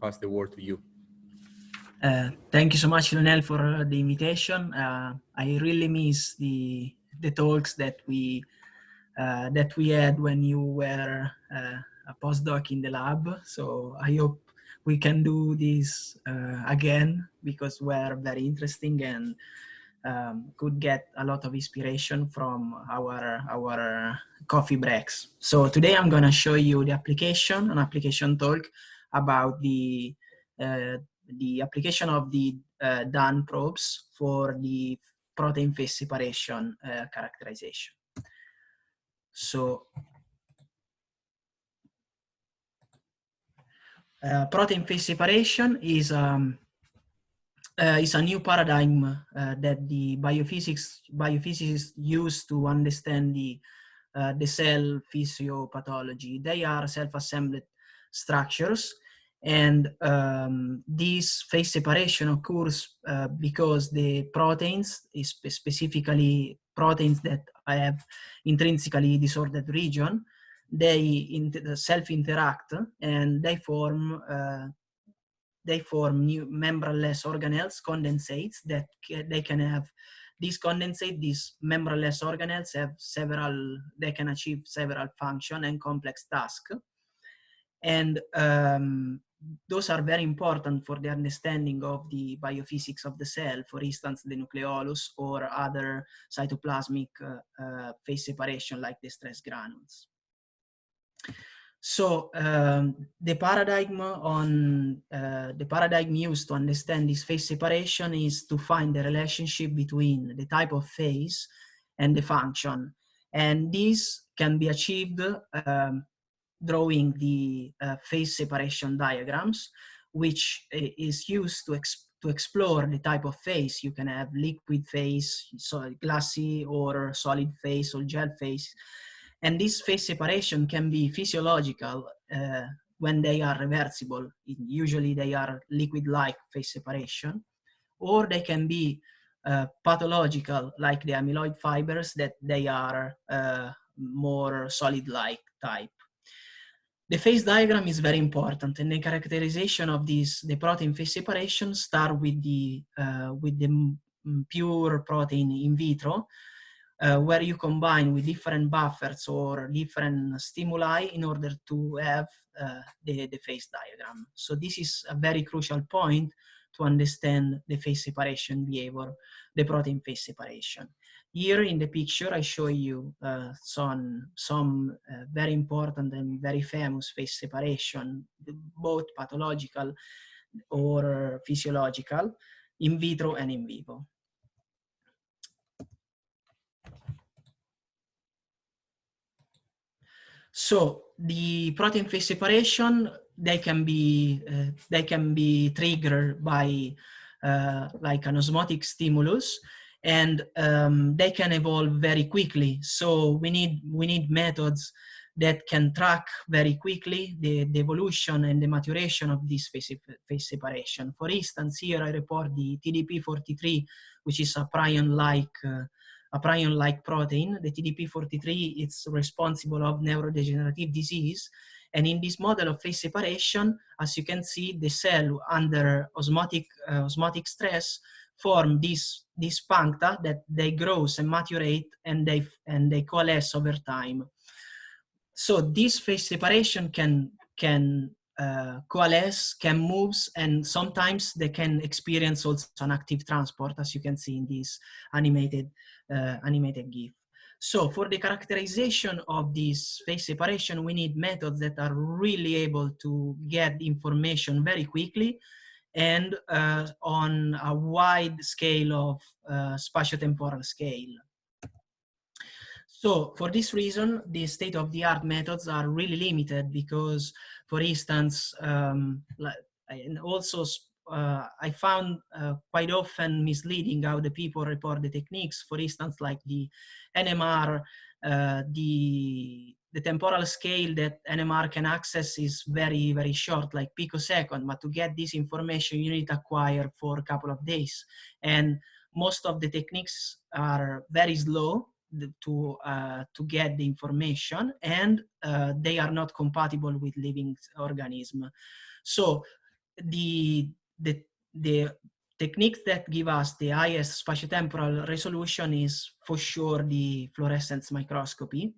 pass the word to you. Thank you so much, Lionel, for the invitation. I really miss the talks that we had when you were a postdoc in the lab. So I hope we can do this again, because we're very interesting and could get a lot of inspiration from our coffee breaks. So today I'm going to show you an application talk about the application of the DAN probes for the protein phase separation characterization. So protein phase separation is a new paradigm that the biophysicists use to understand the cell physiopathology. They are self-assembled structures, and this phase separation occurs because the proteins, specifically proteins that have intrinsically disordered region, they self-interact and they form new membrane-less organelles, condensates, that they can have. These condensate, these membrane-less organelles have they can achieve several function and complex tasks. And those are very important for the understanding of the biophysics of the cell, for instance, the nucleolus or other cytoplasmic phase separation like the stress granules. So the paradigm used to understand this phase separation is to find the relationship between the type of phase and the function, and this can be achieved drawing the phase separation diagrams, which is used to explore the type of phase. You can have liquid phase, so glassy, or solid phase, or gel phase. And this phase separation can be physiological when they are reversible. Usually they are liquid-like phase separation, or they can be pathological, like the amyloid fibers, that they are more solid-like type. The phase diagram is very important, and the characterization of the protein phase separation start with the pure protein in vitro, where you combine with different buffers or different stimuli in order to have the phase diagram. So this is a very crucial point to understand the phase separation behavior, the protein phase separation. Here in the picture, I show you some very important and very famous phase separation, both pathological or physiological, in vitro and in vivo. So the protein phase separation, they can be triggered by like an osmotic stimulus, and they can evolve very quickly. So we need methods that can track very quickly the evolution and the maturation of this phase separation. For instance, here I report the TDP43, which is a prion-like protein. The TDP43 is responsible of neurodegenerative disease. And in this model of phase separation, as you can see, the cell under osmotic stress form these puncta that they grow and maturate, and they coalesce over time. So this phase separation can coalesce, can move, and sometimes they can experience also an active transport, as you can see in this animated GIF. So for the characterization of this phase separation, we need methods that are really able to get information very quickly and on a wide scale of spatiotemporal scale. So for this reason, the state-of-the-art methods are really limited because, for instance, and also I found quite often misleading how the people report the techniques. For instance, like the NMR, the temporal scale that NMR can access is very, very short, like picosecond, but to get this information, you need to acquire for a couple of days. And most of the techniques are very slow to get the information, and they are not compatible with living organism. So the techniques that give us the highest spatiotemporal resolution is for sure the fluorescence microscopy.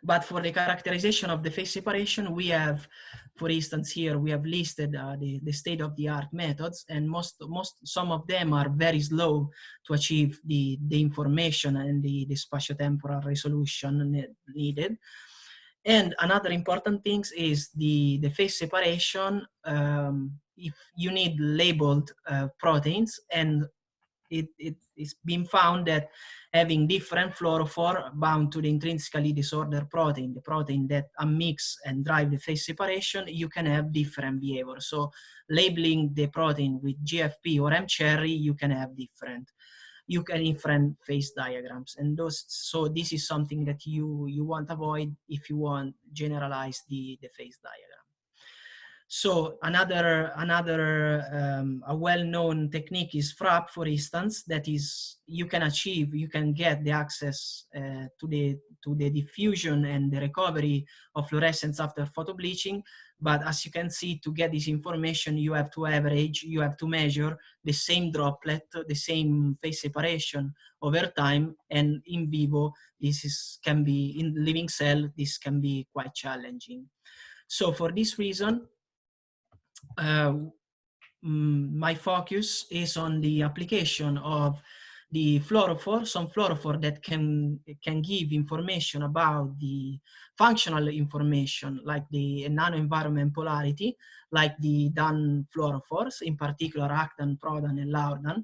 But for the characterization of the phase separation, we have, for instance, here we have listed the state-of-the-art methods, and some of them are very slow to achieve the information and the spatiotemporal resolution needed. And another important thing is the phase separation. If you need labeled proteins, and it's been found that having different fluorophore bound to the intrinsically disordered protein, the protein that unmix and drive the phase separation, you can have different behavior. So labeling the protein with GFP or M-cherry, you can have different phase diagrams, and so this is something that you want to avoid if you want generalize the phase diagram. So another a well-known technique is FRAP, for instance, that is you can get the access to the diffusion and the recovery of fluorescence after photobleaching. But as you can see, to get this information, you have to average, you have to measure the same droplet, the same phase separation over time, and in vivo, can be, in living cell, this can be quite challenging. So for this reason, my focus is on the application of the fluorophore, some fluorophore that can give information about the functional information, like the NANO-environment polarity, like the DAN fluorophores, in particular ACDAN, PRODAN, and LAURDAN.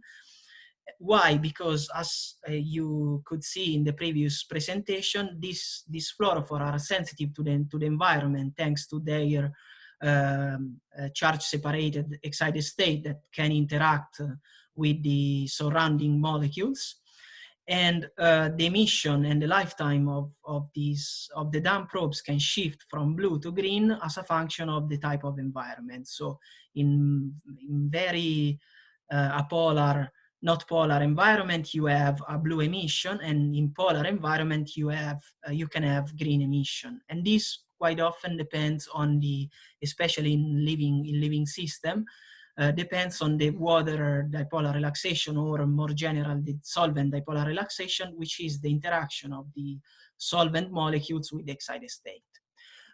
Why? Because as you could see in the previous presentation, these fluorophores are sensitive to the environment thanks to their charge-separated excited state that can interact with the surrounding molecules. And the emission and the lifetime of the DAN probes can shift from blue to green as a function of the type of environment. So in very apolar, not polar environment, you have a blue emission, and in polar environment you can have green emission. And this quite often depends on especially in living system, depends on the water dipolar relaxation, or more general, the solvent dipolar relaxation, which is the interaction of the solvent molecules with the excited state.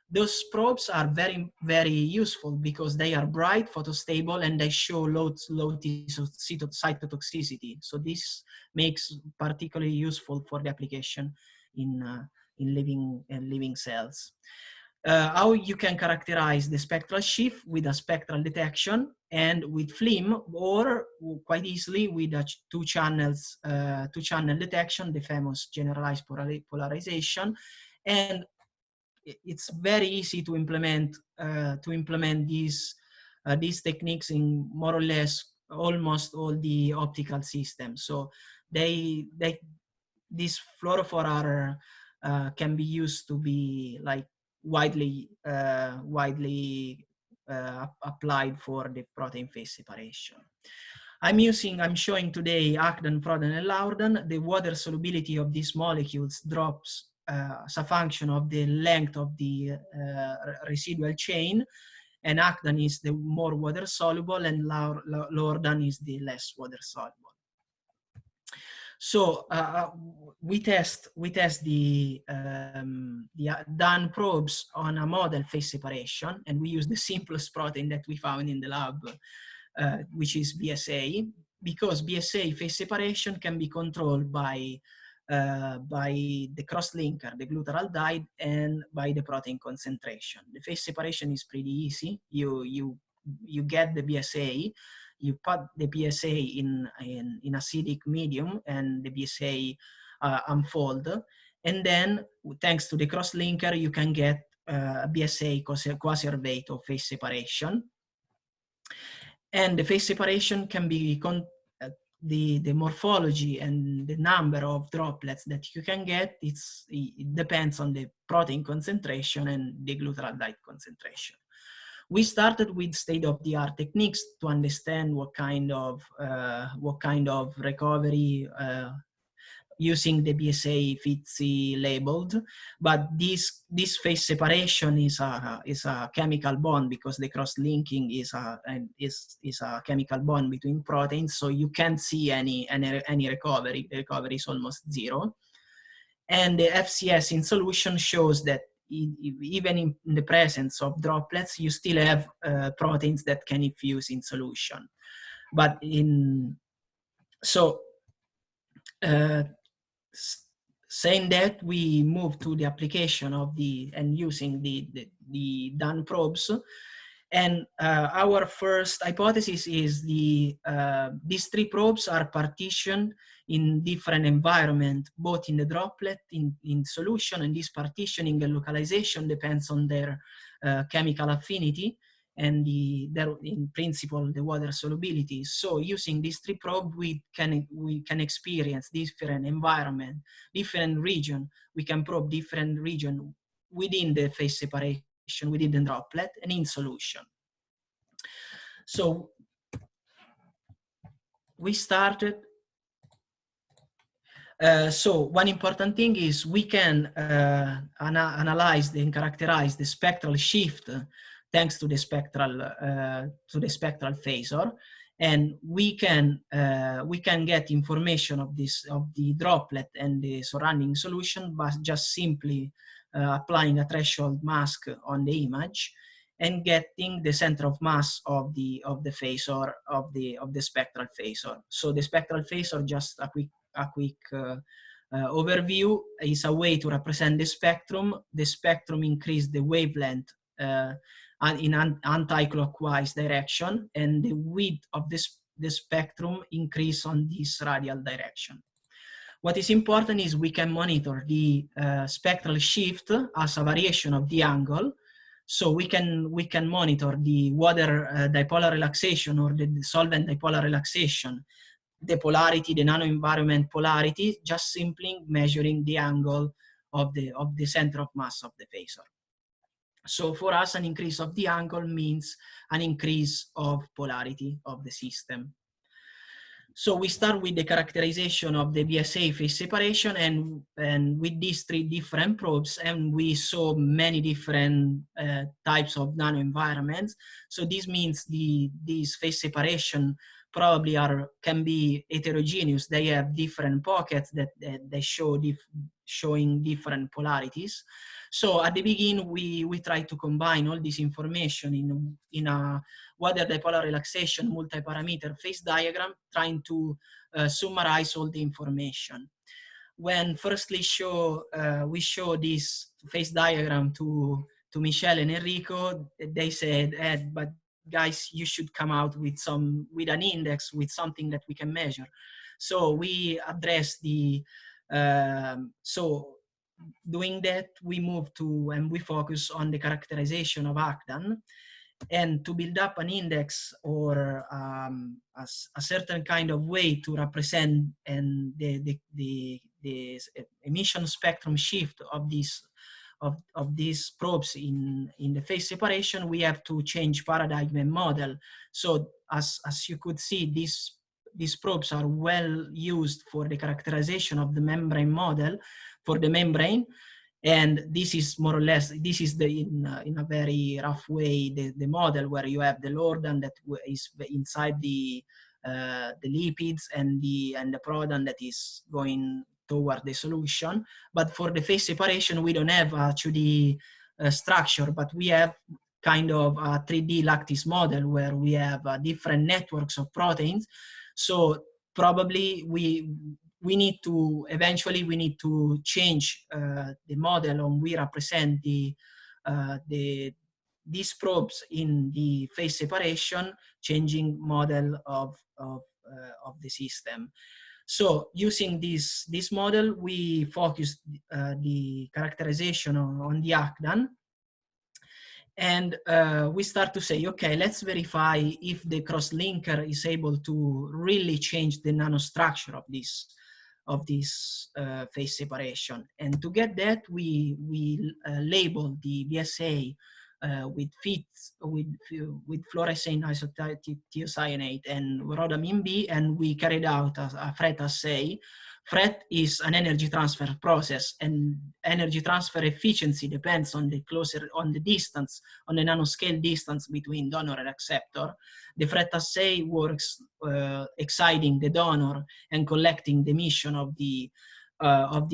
Those probes are very, very useful because they are bright, photostable, and they show low cytotoxicity. So this makes particularly useful for the application in living cells. How you can characterize the spectral shift with a spectral detection and with FLIM, or quite easily with a two-channel detection, the famous generalized polarization. And it's very easy to implement these techniques in more or less almost all the optical systems. So these fluorophore can be used to be like widely applied for the protein phase separation. I'm showing today ACDAN, PRODAN, and LAURDAN. The water solubility of these molecules drops as a function of the length of the residual chain, and ACDAN is the more water soluble, and LAURDAN is the less water soluble. So we test the DAN probes on a model phase separation, and we use the simplest protein that we found in the lab, which is BSA, because BSA phase separation can be controlled by the crosslinker, the glutaraldehyde, and by the protein concentration. The phase separation is pretty easy. You get the BSA, you put the BSA in acidic medium, and the BSA unfold, and then thanks to the crosslinker you can get BSA coacervate of phase separation. And the phase separation can be the morphology and the number of droplets that you can get. It depends on the protein concentration and the glutaraldehyde concentration. We started with state-of-the-art techniques to understand what kind of recovery using the BSA FITSI labeled, but this phase separation is a chemical bond, because the cross-linking is a chemical bond between proteins, so you can't see any recovery. The recovery is almost zero. And the FCS in solution shows that even in the presence of droplets, you still have proteins that can effuse in solution. But saying that, we move to the application of using the DAN probes. And our first hypothesis is these three probes are partitioned in different environment, both in the droplet, in solution, and this partitioning and localization depends on their chemical affinity and in principle the water solubility. So using these three probes, we can experience different environment, different region. We can probe different region within the phase separation, within the droplet, and in solution. So we started. So one important thing is we can analyze and characterize the spectral shift thanks to the spectral phasor, and we can get information of the droplet and the surrounding solution by just simply applying a threshold mask on the image and getting the center of mass of the phasor of the spectral phasor. So the spectral phasor, just a quick overview, is a way to represent the spectrum. The spectrum increases the wavelength in anti-clockwise direction, and the width of the spectrum increase on this radial direction. What is important is we can monitor the spectral shift as a variation of the angle. So we can monitor the water dipolar relaxation or the solvent dipolar relaxation, the polarity, the NANO-environment polarity, just simply measuring the angle of the center of mass of the phasor. So for us, an increase of the angle means an increase of polarity of the system. So we start with the characterization of the BSA phase separation, and with these three different probes, and we saw many different types of nano-environments. So this means these phase separation probably can be heterogeneous. They have different pockets that they showing different polarities. So at the beginning, we try to combine all this information in a water dipolar relaxation multi-parameter phase diagram, trying to summarize all the information. When firstly we show this phase diagram to Michelle and Enrico, they said, but guys, you should come out with an index, with something that we can measure. So we address so doing that, we move to and we focus on the characterization of ACDAN, and to build up an index or a certain kind of way to represent and the emission spectrum shift of these probes in the phase separation, we have to change paradigm and model. So as you could see, these probes are well used for the characterization of the membrane model for the membrane. And this is more or less, this is in a very rough way, the model where you have the Lordan that is inside the lipids and the product that is going toward the solution. But for the phase separation, we don't have actually a structure, but we have kind of a 3D lattice model where we have different networks of proteins. So probably eventually we need to change the model on we represent these probes in the phase separation, changing model of the system. So using this model, we focused the characterization on the ACDAN. And we start to say, okay, let's verify if the crosslinker is able to really change the nanostructure of this phase separation. And to get that, we label the BSA with fluorescein isothiocyanate and rhodamine B, and we carried out a FRET assay FRET is an energy transfer process, and energy transfer efficiency depends on the distance, on the nanoscale distance between donor and acceptor. The FRET assay works exciting the donor and collecting the emission of the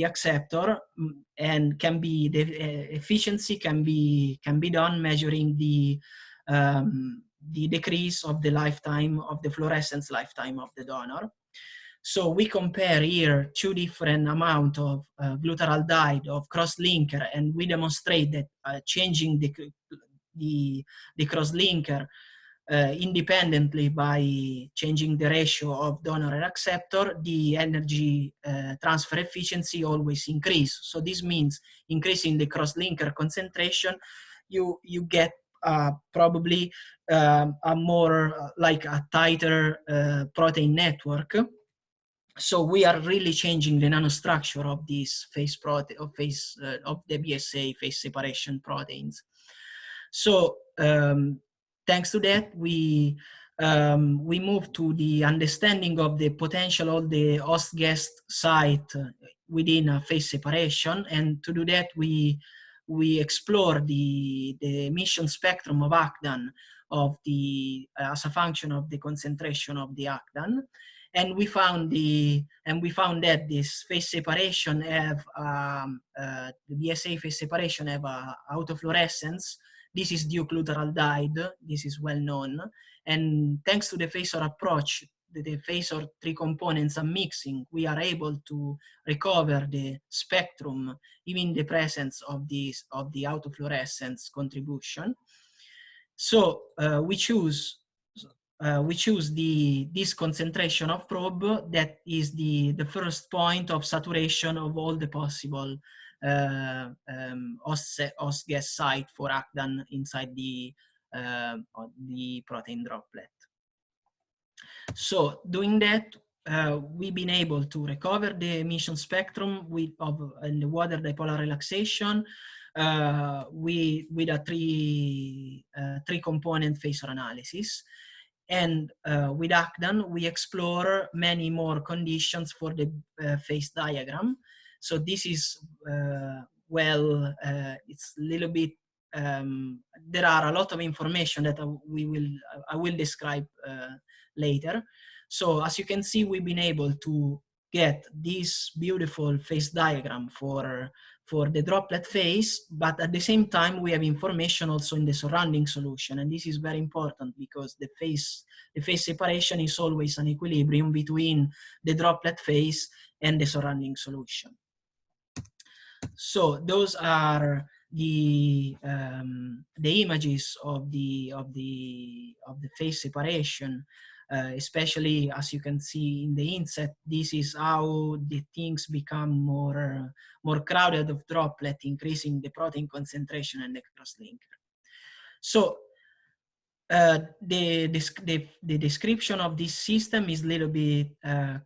acceptor, and the efficiency can be done measuring the decrease of the lifetime of the fluorescence lifetime of the donor. So we compare here two different amount of glutaraldehyde of crosslinker, and we demonstrate that changing the crosslinker independently by changing the ratio of donor and acceptor, the energy transfer efficiency always increase. So this means increasing the crosslinker concentration, you get probably a more like a tighter protein network. So we are really changing the nanostructure of this phase protein of the BSA phase separation proteins. So thanks to that, we move to the understanding of the potential of the host guest site within a phase separation, and to do that we explore the emission spectrum of ACDAN as a function of the concentration of the ACDAN. And we found that this phase separation have the BSA phase separation have autofluorescence. This is due glutaraldehyde. This is well known. And thanks to the Phasor approach, the Phasor three components are mixing, we are able to recover the spectrum even in the presence of the autofluorescence contribution. So we choose this concentration of probe that is the first point of saturation of all the possible host gas site for ACDAN inside the protein droplet. So doing that, we've been able to recover the emission spectrum in the water dipolar relaxation with a three component Phasor analysis. And with ACDAN, we explore many more conditions for the phase diagram. So this is, it's a little bit, there are a lot of information that I will describe later. So as you can see, we've been able to get this beautiful phase diagram for the droplet phase, but at the same time, we have information also in the surrounding solution. And this is very important because the phase separation is always an equilibrium between the droplet phase and the surrounding solution. So those are the images of the phase separation. Especially as you can see in the inset, this is how the things become more crowded of droplet, increasing the protein concentration and the crosslinker. So the description of this system is a little bit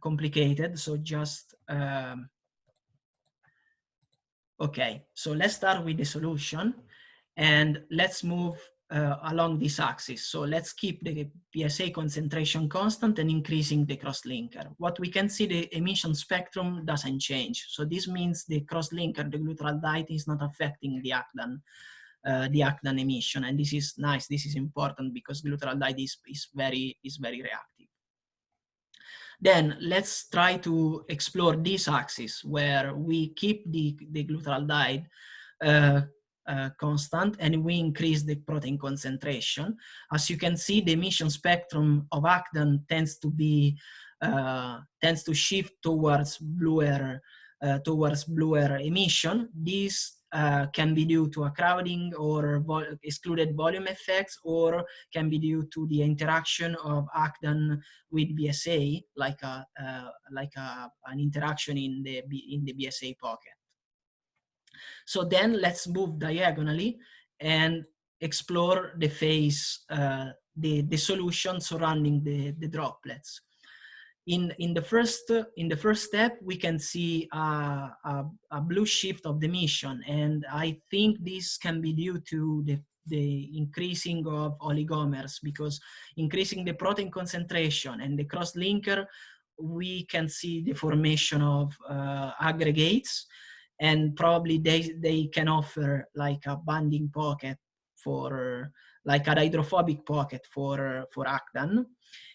complicated. So just okay. So let's start with the solution, and let's move along this axis. So let's keep the PSA concentration constant and increasing the crosslinker. What we can see, the emission spectrum doesn't change. So this means the crosslinker, the glutaraldehyde, is not affecting the ACDAN emission. And this is nice. This is important because glutaraldehyde is very reactive. Then let's try to explore this axis where we keep the glutaraldehyde constant and we increase the protein concentration. As you can see, the emission spectrum of ACDAN tends to shift towards bluer emission. This can be due to a crowding or excluded volume effects, or can be due to the interaction of ACDAN with BSA, like an interaction in the BSA pocket. So then let's move diagonally and explore the phase, the solution surrounding the droplets. In the first step, we can see a blue shift of the emission, and I think this can be due to the increasing of oligomers, because increasing the protein concentration and the crosslinker we can see the formation of aggregates, and probably they can offer like a binding pocket for like a hydrophobic pocket for ACDAN.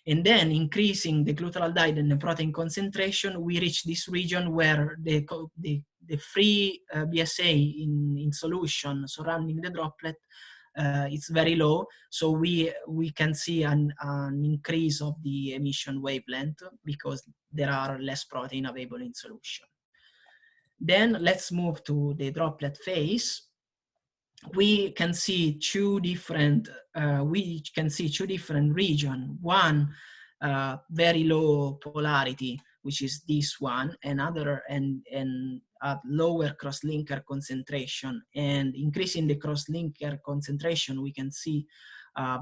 And then increasing the glutaraldehyde and the protein concentration, we reach this region where the free BSA in solution surrounding the droplet it's very low, so we can see an increase of the emission wavelength because there are less protein available in solution. Then let's move to the droplet phase. We can see two different regions. One very low polarity, which is this one, another and at lower crosslinker concentration, and increasing the crosslinker concentration, we can see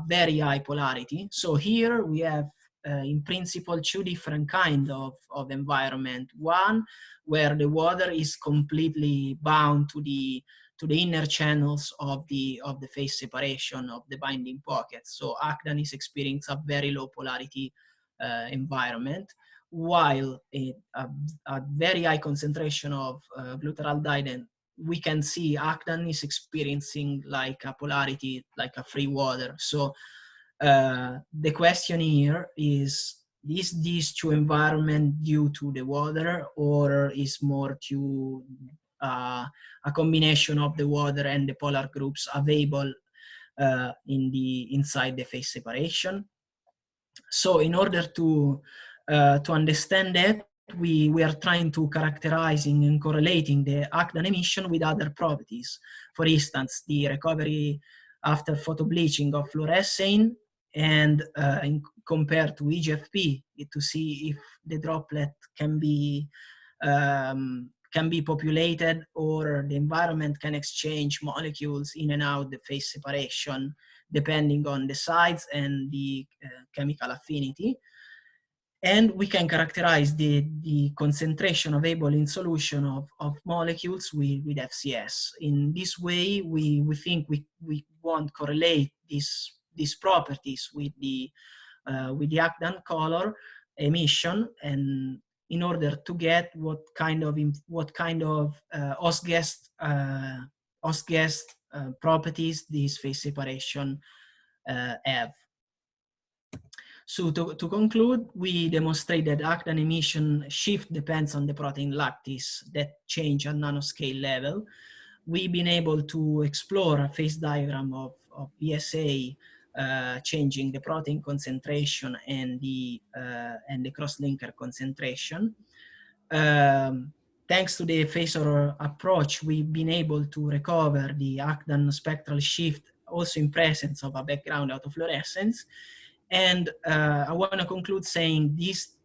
very high polarity. So here we have in principle two different kinds of environment. One where the water is completely bound to the inner channels of the phase separation of the binding pocket. So ACDAN is experiencing a very low polarity environment, while at very high concentration of glutaraldehyde, we can see ACDAN is experiencing like a polarity, like a free water. So the question here is these two environments due to the water, or is more to a combination of the water and the polar groups available inside the phase separation? So in order to understand that, we are trying to characterizing and correlating the ACDAN emission with other properties. For instance, the recovery after photobleaching of fluorescein, and compared to EGFP, to see if the droplet can be populated, or the environment can exchange molecules in and out the phase separation depending on the size and the chemical affinity. And we can characterize the concentration available in solution of molecules with FCS. In this way, we think we won't correlate these properties with the ACDAN color emission, and in order to get what kind of host gas properties this phase separation have. So to conclude, we demonstrate that ACDAN emission shift depends on the protein lattice that change at nanoscale level. We've been able to explore a phase diagram of BSA changing the protein concentration and the crosslinker concentration. Thanks to the Phasor approach, we've been able to recover the ACDAN spectral shift also in presence of a background autofluorescence. And I want to conclude saying these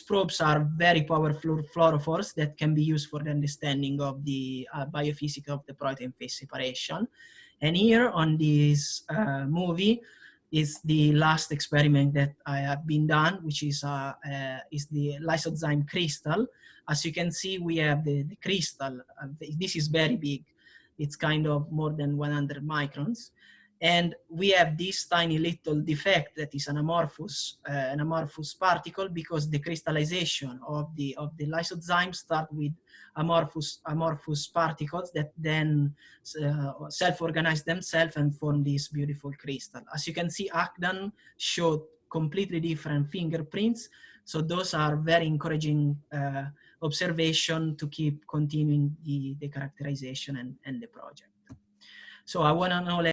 probes are very powerful fluorophores that can be used for the understanding of the biophysics of the protein phase separation. And here on this movie is the last experiment that I have been done, which is the lysozyme crystal. As you can see, we have the crystal. This is very big. It's kind of more than 100 microns. And we have this tiny little defect that is an amorphous particle, because the crystallization of the lysozyme start with amorphous particles that then self-organize themselves and form this beautiful crystal. As you can see, ACDAN showed completely different fingerprints. So those are very encouraging observation to keep continuing the characterization and the project. So I want to know